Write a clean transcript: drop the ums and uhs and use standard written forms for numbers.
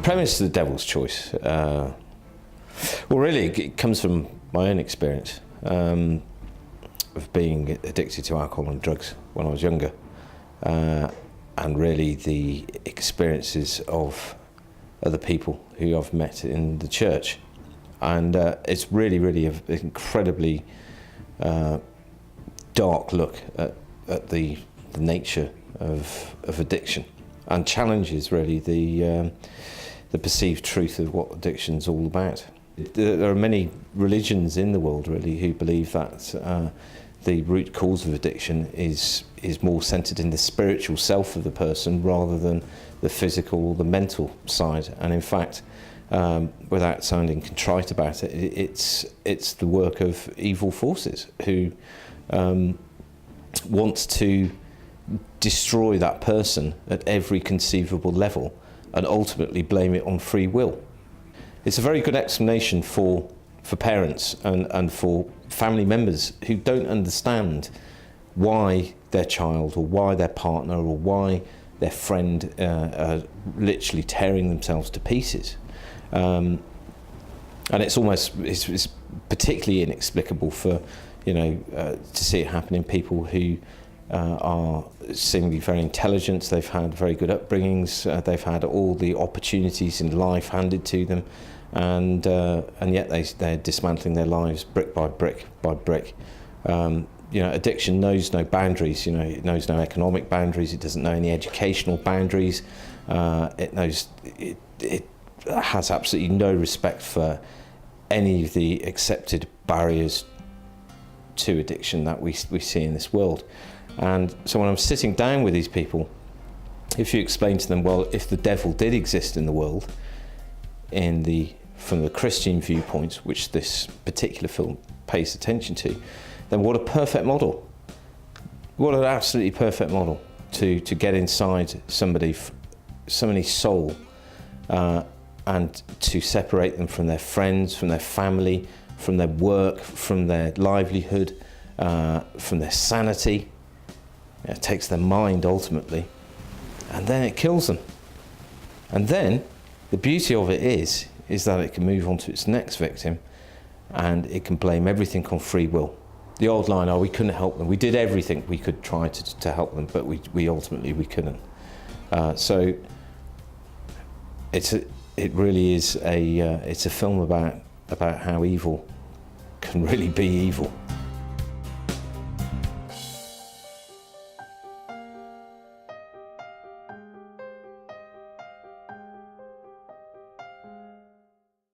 premise of The Devil's Choice, well, really it comes from my own experience of being addicted to alcohol and drugs when I was younger, and really the experiences of other people who I've met in the church. And it's really an incredibly dark look at the nature of addiction, and challenges really the perceived truth of what addiction's all about. There are many religions in the world really who believe that the root cause of addiction is more centred in the spiritual self of the person rather than the physical or the mental side. And in fact, without sounding contrite about it, it's the work of evil forces who want to destroy that person at every conceivable level and ultimately blame it on free will. It's a very good explanation for parents and for family members who don't understand why their child or why their partner or why their friend are literally tearing themselves to pieces. And it's particularly inexplicable for, to see it happen in people who are seemingly very intelligent. They've had very good upbringings. They've had all the opportunities in life handed to them, and yet they're dismantling their lives brick by brick by brick. Addiction knows no boundaries. It knows no economic boundaries. It doesn't know any educational boundaries. It has absolutely no respect for any of the accepted barriers to addiction that we see in this world. And so when I'm sitting down with these people, if you explain to them, well, if the devil did exist in the world, from the Christian viewpoint, which this particular film pays attention to, then what a perfect model. What an absolutely perfect model to get inside somebody's soul and to separate them from their friends, from their family, from their work, from their livelihood, from their sanity. It takes their mind ultimately, and then it kills them. And then the beauty of it is that it can move on to its next victim, and it can blame everything on free will. The old line, we couldn't help them. We did everything we could try to help them, but we ultimately couldn't. So it really is it's a film about how evil can really be evil.